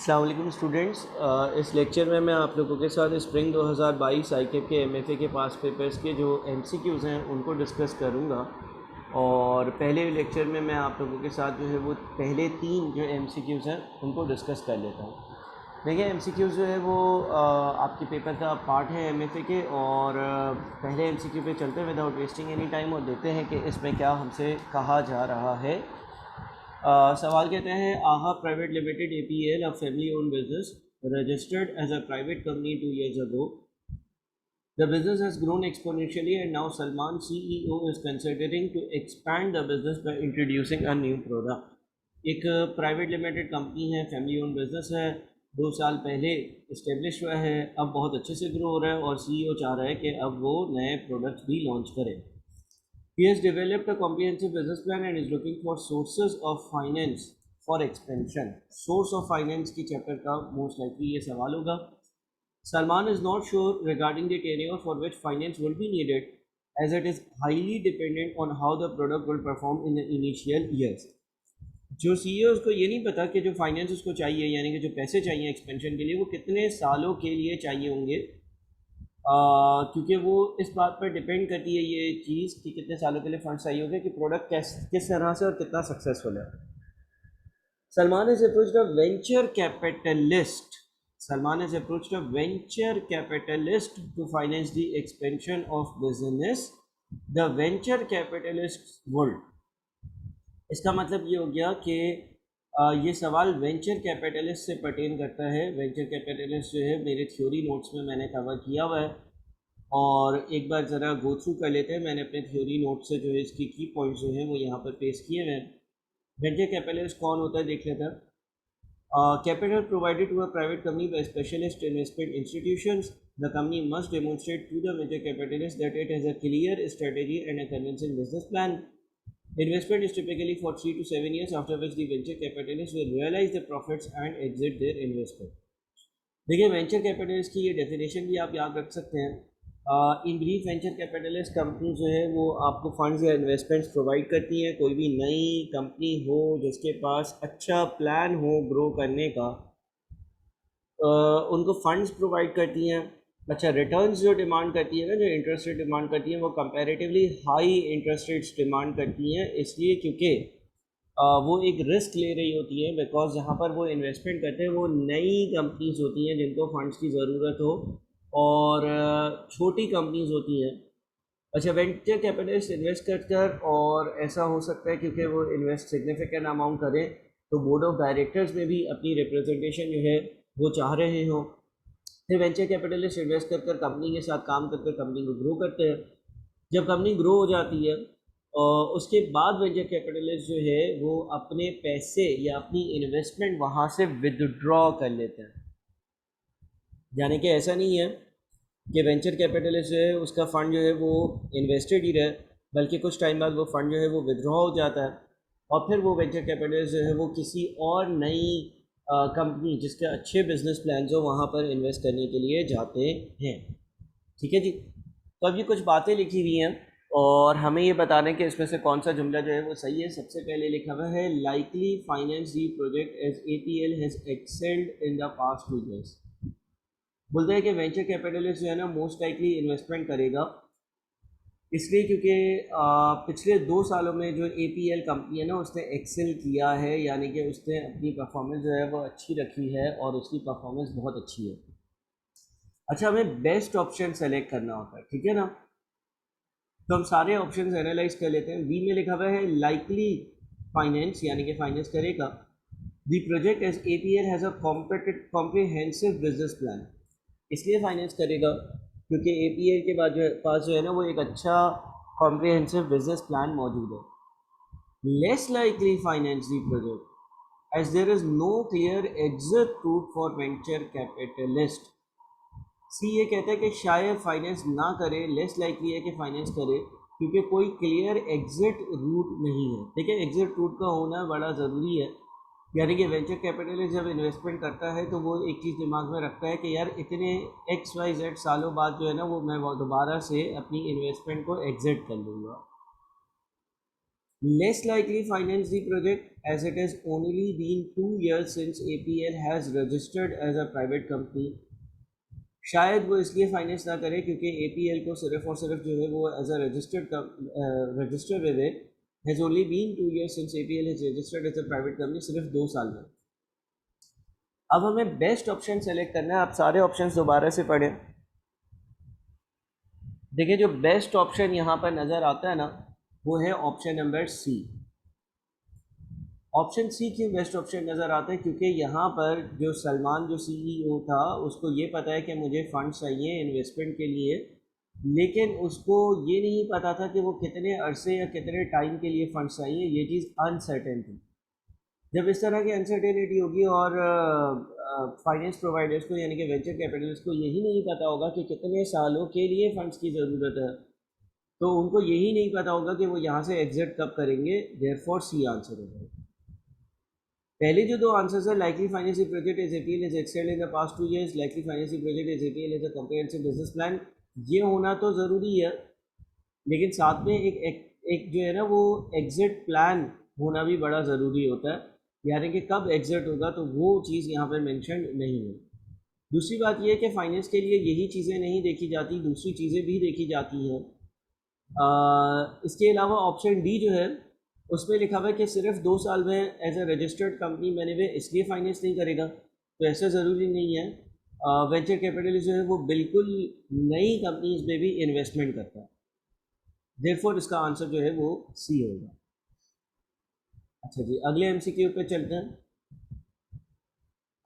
अस्सलाम वालेकुम स्टूडेंट्स। इस लेक्चर में मैं आप लोगों के साथ स्प्रिंग 2022 आईकेप के एमएफए के पास पेपर्स के जो एमसीक्यूज़ हैं उनको डिस्कस करूंगा। और पहले लेक्चर में मैं आप लोगों के साथ जो है वो पहले 3 जो एमसीक्यूज़ हैं उनको डिस्कस कर लेता हूँ। देखिए, एमसीक्यूज़ जो है वो आपके पेपर का पार्ट है एमएफए के। और पहले एमसीक्यू पे चलते हैं विदाउट वेस्टिंग एनी टाइम और देखते हैं कि इसमें क्या हमसे कहा जा रहा है। सवाल कहते हैं, आहा private limited APL a family own business registered as a private company 2 years ago. The business has grown exponentially and now Salman CEO is considering to expand the business by introducing a new product. एक private limited company है, family own business है, 2 साल पहले establish हुआ है, अब बहुत अच्छे से ग्रो हो रहा है और सीईओ चाह रहा है कि अब वो नए प्रोडक्ट्स भी लॉन्च करे। He has developed a comprehensive business plan and is looking for sources of finance for expansion. Source of finance की चैप्टर का मोस्ट लाइकली ये सवाल होगा। Salman is not sure regarding the tenure for which finance will be needed, as it is highly dependent on how the product will perform in the initial years. जो CEO उसको ये नहीं पता कि जो फाइनेंस उसको चाहिए, यानी कि जो पैसे चाहिए एक्सपेंशन के लिए, वो कितने सालों के लिए चाहिए होंगे, क्योंकि वो इस बात पर डिपेंड करती है ये चीज़ कि कितने सालों के लिए फंड चाहिए होगा कि प्रोडक्ट किस तरह से और कितना सक्सेसफुल है। Salman is approached a venture capitalist Salman has approached a venture capitalist to finance the expansion of business. The venture capitalist world. इसका मतलब ये हो गया कि ये सवाल वेंचर कैपिटलिस्ट से पर्टेन करता है। वेंचर कैपिटलिस्ट जो है मेरे थ्योरी नोट्स में मैंने कवर किया हुआ है, और एक बार ज़रा गो थ्रू कर लेते हैं। मैंने अपने थ्योरी नोट से जो है इसकी की पॉइंट्स जो हैं वो यहाँ पर पेश किए हुए हैं। वेंचर कैपिटलिस्ट कौन होता है देख लेते हैं। Capital provided to a private company by specialist investment institutions. The company must demonstrate to the venture capitalist that it has a clear strategy and a convincing business plan. Investment is typically for 3 to 7 years, after which the venture capitalist will realize the profits and exit their investment. देखिए, venture capitalist की ये definition भी आप याद रख सकते हैं। In brief, venture capitalist company जो है वो आपको फंड्स या इन्वेस्टमेंट्स प्रोवाइड करती हैं। कोई भी नई कंपनी हो जिसके पास अच्छा प्लान हो ग्रो करने का, उनको फंड्स प्रोवाइड करती हैं। अच्छा, रिटर्न्स जो डिमांड करती है ना, जो इंटरेस्ट रेट डिमांड करती हैं, वो comparatively high interest rates demand करती हैं, इसलिए क्योंकि वो एक रिस्क ले रही होती है। बिकॉज जहाँ पर वो इन्वेस्टमेंट करते हैं वो नई कंपनीज होती हैं जिनको फंड्स की ज़रूरत हो, और छोटी कंपनीज होती हैं। अच्छा, वेंचर कैपिटलिस्ट इन्वेस्ट कर और ऐसा हो सकता है क्योंकि वो इन्वेस्ट सिग्निफिकेंट अमाउंट करें तो बोर्ड ऑफ डायरेक्टर्स में भी अपनी रिप्रेजेंटेशन जो है वो चाह रहे हों। फिर वेंचर कैपिटलिस्ट इन्वेस्ट कर कंपनी के साथ काम करके कंपनी को ग्रो करते हैं। जब कंपनी ग्रो हो जाती है और उसके बाद वेंचर कैपिटलिस्ट जो है वो अपने पैसे या अपनी इन्वेस्टमेंट वहाँ से विदड्रॉ कर लेते हैं। यानी कि ऐसा नहीं है कि वेंचर कैपिटलिस्ट जो है उसका फ़ंड जो है वो इन्वेस्टेड ही रहे, बल्कि कुछ टाइम बाद वो फ़ंड जो है वो विदड्रॉ हो जाता है और फिर वो वेंचर कैपिटलिस्ट जो है वो किसी और नई कंपनी जिसके अच्छे बिजनेस प्लान हो वहाँ पर इन्वेस्ट करने के लिए जाते हैं। ठीक है जी। तो अब ये कुछ बातें लिखी हुई हैं और हमें ये बताना है कि इसमें से कौन सा जुमला जो है वो सही है। सबसे पहले लिखा हुआ है, likely finance the project as APL has excelled in the past 2 years। बोलते हैं कि वेंचर कैपिटलिस्ट जो है ना मोस्ट लाइकली इन्वेस्टमेंट करेगा, इसलिए क्योंकि पिछले 2 सालों में जो एपीएल कंपनी है ना उसने एक्सेल किया है, यानी कि उसने अपनी परफॉर्मेंस जो है वो अच्छी रखी है और उसकी परफॉर्मेंस बहुत अच्छी है। अच्छा, हमें बेस्ट ऑप्शन सेलेक्ट करना होता है, ठीक है ना। तो हम सारे ऑप्शंस एनालाइज कर लेते हैं। बी में लिखा हुआ है लाइकली फाइनेंस, यानी कि फाइनेंस करेगा the project as APL has a comprehensive business plan. इसलिए फाइनेंस करेगा क्योंकि एपीएल के पास जो है ना वो एक अच्छा कॉम्प्रिहेंसिव बिजनेस प्लान मौजूद है। Less likely finance the project as there is no clear exit route for venture capitalist. See ये कहता है कि शायद फाइनेंस ना करे, लेस लाइकली है कि फाइनेंस करे क्योंकि कोई क्लियर एग्जिट रूट नहीं है। ठीक है, एग्जिट रूट का होना बड़ा ज़रूरी है। यानी कि वेंचर कैपिटलिस्ट जब इन्वेस्टमेंट करता है तो वो एक चीज़ दिमाग में रखता है कि यार इतने XYZ सालों बाद जो है ना वो मैं दोबारा से अपनी इन्वेस्टमेंट को एग्जिट कर लूँगा। Less likely finance the project as it has only been 2 years since APL has registered as a private company. शायद वो इसलिए फाइनेंस ना करे क्योंकि APL को सिर्फ और सिर्फ जो है वो as a registered with it has only been 2 years since APL has registered as a private company, सिर्फ 2 साल में। अब हमें बेस्ट ऑप्शन सेलेक्ट करना है। आप सारे ऑप्शंस दोबारा से पढ़ें। देखिए जो बेस्ट ऑप्शन यहाँ पर नज़र आता है ना, वो है option number C. Option C क्यों बेस्ट ऑप्शन नज़र आता है? क्योंकि यहाँ पर जो सलमान जो CEO था उसको ये पता है कि मुझे फंड चाहिए इन्वेस्टमेंट के लिए, लेकिन उसको ये नहीं पता था कि वो कितने अरसे या कितने टाइम के लिए फंड चाहिए। ये चीज़ अनसर्टेन थी। जब इस तरह की अनसर्टेनिटी होगी और फाइनेंस प्रोवाइडर्स को यानी कि वेंचर कैपिटलिस्ट को यही नहीं पता होगा कि कितने सालों के लिए फंड्स की ज़रूरत है, तो उनको यही नहीं पता होगा कि वो यहाँ से एग्जिट कब करेंगे। देयरफॉर सी आंसर होगा। पहले जो दो आंसर्स है, likely financing project is APL is excelled in the past 2 years, likely financing project is APL is a comprehensive business plan, ये होना तो ज़रूरी है, लेकिन साथ में एक जो है ना वो एग्जिट प्लान होना भी बड़ा ज़रूरी होता है, यानी कि कब एग्जिट होगा तो वो चीज़ यहाँ पर मेंशन नहीं है। दूसरी बात यह है कि फाइनेंस के लिए यही चीज़ें नहीं देखी जाती, दूसरी चीज़ें भी देखी जाती हैं। इसके अलावा ऑप्शन डी जो है उसमें लिखा हुआ है कि सिर्फ 2 साल में एज ए रजिस्टर्ड कंपनी मैंने वे इसलिए फाइनेंस नहीं करेगा, तो ऐसा ज़रूरी नहीं है। वेंचर कैपिटलिस्ट जो है वो बिल्कुल नई कंपनीज में भी इन्वेस्टमेंट करता है। देयरफॉर इसका आंसर जो है वो सी होगा। अच्छा जी, अगले MCQ पे चलते हैं।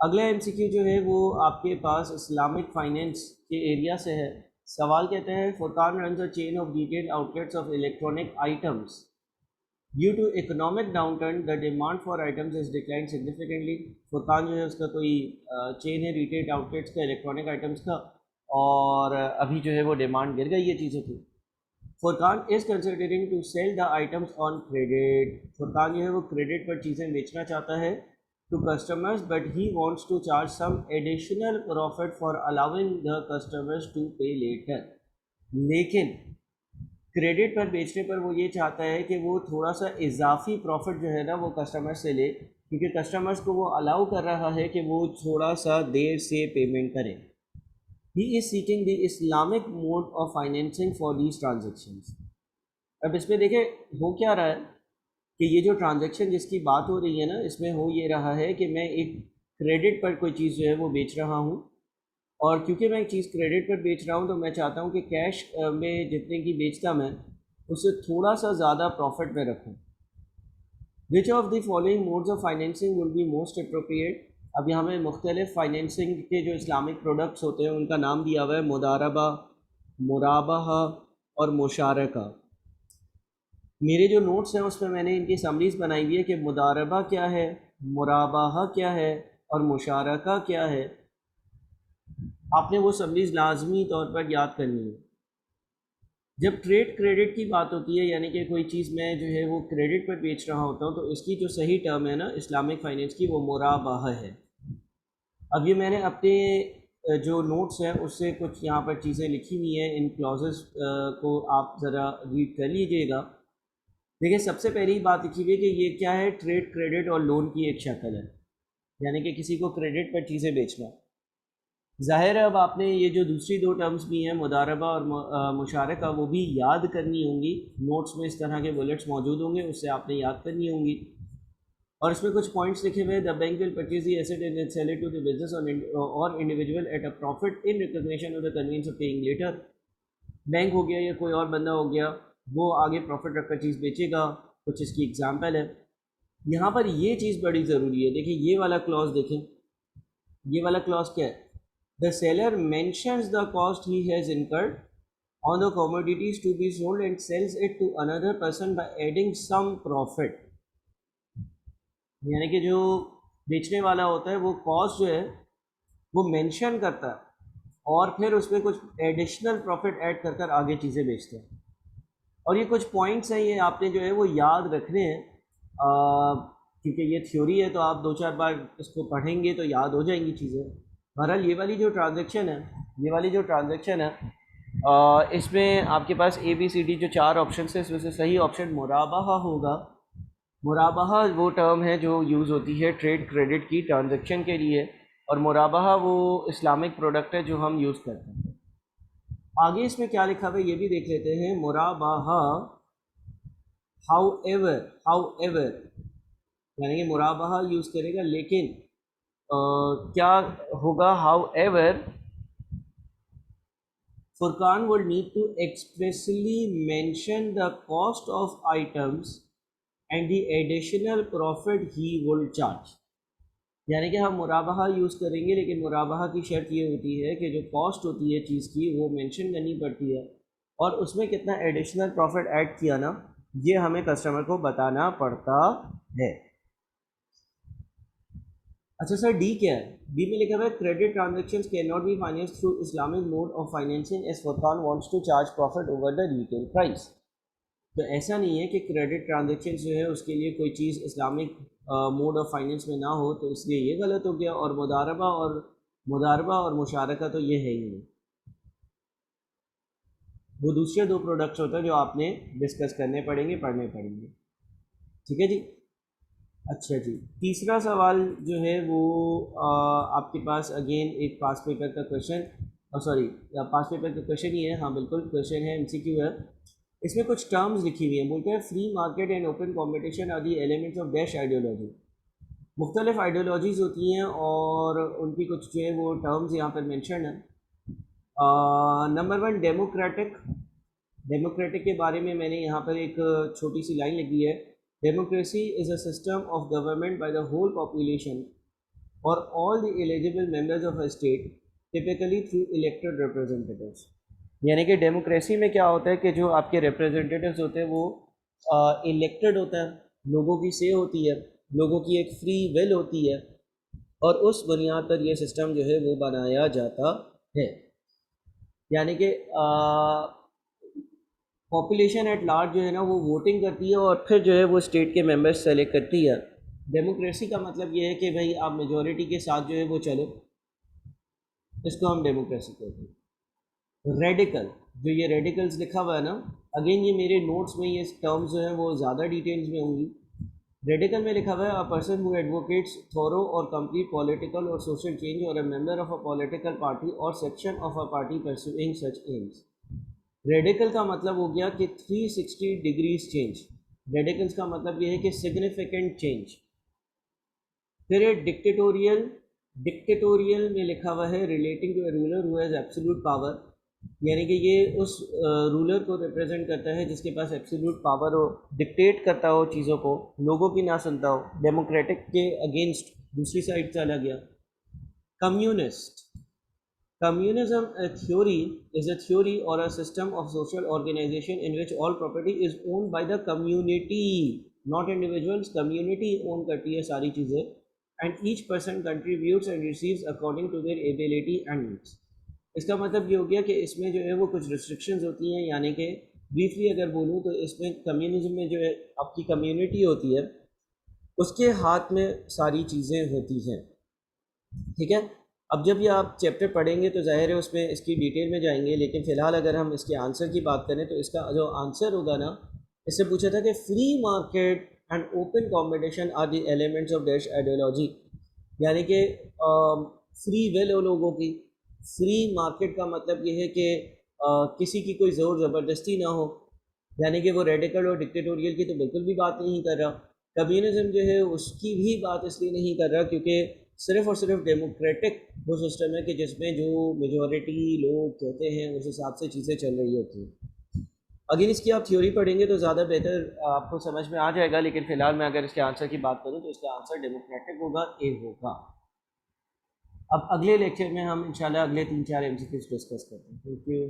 अगला MCQ जो है वो आपके पास इस्लामिक फाइनेंस के एरिया से है। सवाल कहते हैं Furqan runs a chain of detailed outlets of electronic items. Due to economic downturn the demand for items is decline significantly. Furqan जो है उसका कोई चेन है रिटेल आउटलेट्स का, इलेक्ट्रॉनिक आइटम्स का, और अभी जो है वो डिमांड गिर गई है चीज़ों की। Furqan is considering to sell the items on credit. Furqan जो है वो क्रेडिट पर चीज़ें बेचना चाहता है to customers, but he wants to charge some additional profit for allowing the customers to pay later। लेकिन क्रेडिट पर बेचने पर वो ये चाहता है कि वो थोड़ा सा इजाफी प्रॉफिट जो है ना वो कस्टमर से ले, क्योंकि कस्टमर्स को वो अलाउ कर रहा है कि वो थोड़ा सा देर से पेमेंट करें। He is seeking the Islamic mode of financing for these transactions. अब इसमें देखें हो क्या रहा है कि ये जो ट्रांजैक्शन जिसकी बात हो रही है ना, इसमें हो ये रहा है कि मैं एक क्रेडिट पर कोई चीज़ जो है वो बेच रहा हूँ, और क्योंकि मैं एक चीज़ क्रेडिट पर बेच रहा हूँ तो मैं चाहता हूँ कि कैश में जितने की बेचता मैं उससे थोड़ा सा ज़्यादा प्रॉफिट में रखूँ। Which of the following modes of financing will be most appropriate. अब यहाँ में मुख्तलिफ फाइनेंसिंग के जो इस्लामिक प्रोडक्ट्स होते हैं उनका नाम दिया हुआ है, मुदारबा, मुराबहा और मुशारका। मेरे जो नोट्स हैं उसमें मैंने इनकी समरीज़ बनाई हुई है कि मुदारबा क्या है, मुराबाहा क्या है और मुशारका क्या है। आपने वो समरीज़ लाजमी तौर पर याद करनी है। जब ट्रेड क्रेडिट की बात होती है, यानी कि कोई चीज़ मैं जो है वो क्रेडिट पर बेच रहा होता हूँ, तो इसकी जो सही टर्म है ना इस्लामिक फ़ाइनेंस की, वो मुराबाहा है। अब ये मैंने अपने जो नोट्स हैं उससे कुछ यहाँ पर चीज़ें लिखी हुई हैं, इन क्लॉजेस को आप ज़रा रीड कर लीजिएगा। देखिए सबसे पहली बात लिखी हुई है कि ये क्या है, ट्रेड क्रेडिट और लोन की एक शक्ल है, यानी कि किसी को क्रेडिट पर चीज़ें बेचना। ज़ाहिर है अब आपने ये जो दूसरी दो टर्म्स भी हैं मुदारबा और मुशारका, वो भी याद करनी होंगी। नोट्स में इस तरह के बुलेट्स मौजूद होंगे, उससे आपने याद करनी होंगी। और इसमें कुछ पॉइंट्स लिखे हुए हैं। The bank will purchase the asset and sell it to the business or individual at a profit in recognition of the convenience of paying later. Bank हो गया या कोई और बंदा हो गया, वो आगे प्रॉफिट रखकर चीज़ बेचेगा। कुछ इसकी एग्जांपल है। यहाँ पर ये चीज़ बड़ी ज़रूरी है। देखिए ये वाला क्लॉज देखें, ये वाला क्लॉज क्या है? The seller mentions the cost he has incurred on the commodities to be sold and sells it to another person by adding some profit. यानी कि जो बेचने वाला होता है वो कॉस्ट जो है वो मेंशन करता है और फिर उसमें कुछ एडिशनल प्रॉफिट ऐड कर कर आगे चीज़ें बेचते हैं। और ये कुछ पॉइंट्स हैं, ये आपने जो है वो याद रखने हैं, क्योंकि ये थ्योरी है तो आप 2-4 बार इसको पढ़ेंगे तो याद हो जाएंगी चीज़ें। बहरहाल ये वाली जो ट्रांजैक्शन है, इसमें आपके पास ABCD जो 4 ऑप्शन है, इसमें से सही ऑप्शन मुराबाहा होगा। मुराबाहा वो टर्म है जो यूज़ होती है ट्रेड क्रेडिट की ट्रांजैक्शन के लिए, और मुराबाहा वो इस्लामिक प्रोडक्ट है जो हम यूज़ करते हैं। आगे इसमें क्या लिखा हुआ है ये भी देख लेते हैं। मुराबाहा हाउ एवर यानी कि मुराबाहा यूज़ करेगा, लेकिन क्या होगा? How ever Furqan would need to expressly mention the cost of items and the additional profit he will charge। यानी कि हम मुराबाहा यूज़ करेंगे, लेकिन मुराबाहा की शर्त ये होती है कि जो कॉस्ट होती है चीज़ की वो मेंशन करनी पड़ती है, और उसमें कितना एडिशनल प्रॉफिट ऐड किया ना, ये हमें कस्टमर को बताना पड़ता है। अच्छा सर, डी क्या है? डी में लिखा हुआ है credit transactions can not be finance through Islamic mode of financing as Furqan wants to charge profit over the retail price. तो ऐसा नहीं है कि क्रेडिट ट्रांजेक्शन जो है उसके लिए कोई चीज़ इस्लामिक मोड ऑफ फाइनेंस में ना हो, तो इसलिए ये गलत हो गया। और मुदारबा और मुशारका तो ये है ही नहीं, वो दूसरे दो प्रोडक्ट्स होते हैं जो आपने डिस्कस करने पड़ेंगे, पढ़ने पड़ेंगे। ठीक है जी। अच्छा जी, तीसरा सवाल जो है वो आपके पास अगेन एक पास पेपर का क्वेश्चन, सॉरी पास पेपर का क्वेश्चन ही है, हाँ बिल्कुल क्वेश्चन है, एमसीक्यू है। इसमें कुछ टर्म्स लिखी हुई हैं। बोलते हैं free market and open competition are the elements of dash ideology. मुख्तलिफ आइडियोलॉजीज़ होती हैं और उनकी कुछ जो है वो टर्म्स यहाँ पर मेंशन है। नंबर वन, डेमोक्रेटिक के बारे में मैंने यहाँ पर एक छोटी सी लाइन लिखी है। Democracy is a system of government by the whole population or all the eligible members of a state, typically through elected representatives. यानी कि डेमोक्रेसी में क्या होता है कि जो आपके रिप्रेजेंटेटिव्स होते हैं वो इलेक्टेड होता है, लोगों की से होती है, लोगों की एक फ्री विल होती है, और उस बुनियाद पर यह सिस्टम जो है वो बनाया जाता है। यानी कि पॉपुलेशन एट लार्ज जो है ना वो वोटिंग करती है और फिर जो है वो स्टेट के मेंबर्स सेलेक्ट करती है। डेमोक्रेसी का मतलब ये है कि भाई आप मेजॉरिटी के साथ जो है वो चलो, इसको हम डेमोक्रेसी कहते हैं। रेडिकल, जो ये रेडिकल्स लिखा हुआ है ना, अगेन ये मेरे नोट्स में ये टर्म्स जो है वो ज़्यादा डिटेल्स में होंगी। रेडिकल में लिखा हुआ है a person who advocates thorough or complete political or social change or a member of a political party or section of a party pursuing such aims. Radical का मतलब हो गया कि 360 डिग्रीज चेंज। रेडिकल्स का मतलब ये है कि सिग्निफिकेंट चेंज। फिर डिक्टेटोरियल में लिखा हुआ है relating to a ruler who has absolute power. यानी कि ये उस रूलर को रिप्रेजेंट करता है जिसके पास एब्सोल्यूट पावर हो, डिक्टेट करता हो चीज़ों को, लोगों की ना सुनता हो। डेमोक्रेटिक के अगेंस्ट दूसरी साइड चला गया। Communist, communism a theory is a theory or a system of social organization in which all property is owned by the community, not individuals। community own करती है सारी चीज़ें, and each person contributes and receives according to their ability and needs। इसका मतलब ये हो गया कि इसमें जो है वो कुछ रिस्ट्रिक्शंस होती हैं, यानी कि ब्रीफली अगर बोलूँ तो इसमें कम्युनिज्म में जो है आपकी कम्युनिटी होती है, उसके हाथ में सारी चीज़ें होती हैं। ठीक है। अब जब ये आप चैप्टर पढ़ेंगे तो ज़ाहिर है उसमें इसकी डिटेल में जाएंगे, लेकिन फ़िलहाल अगर हम इसके आंसर की बात करें तो इसका जो आंसर होगा ना, इससे पूछा था कि free market and open competition are the elements of dash ideology. यानी कि फ्री विल हो लोगों की। फ्री मार्केट का मतलब ये है कि किसी की कोई ज़ोर ज़बरदस्ती ना हो। यानी कि वो रेडिकल और डिक्टेटोरियल की तो बिल्कुल भी बात नहीं कर रहा। कम्युनिज्म जो है उसकी भी बात इसलिए नहीं कर रहा क्योंकि सिर्फ़ और सिर्फ डेमोक्रेटिक वो सिस्टम है कि जिसमें जो मेजॉरिटी लोग कहते हैं उस हिसाब से चीज़ें चल रही होती हैं। अगर इसकी आप थ्योरी पढ़ेंगे तो ज़्यादा बेहतर आपको समझ में आ जाएगा, लेकिन फ़िलहाल मैं अगर इसके आंसर की बात करूँ तो इसका आंसर डेमोक्रेटिक होगा, ए होगा। अब अगले लेक्चर में हम इंशाल्लाह अगले 3-4 एमसीक्यूज़ डिस्कस करते हैं। Thank you.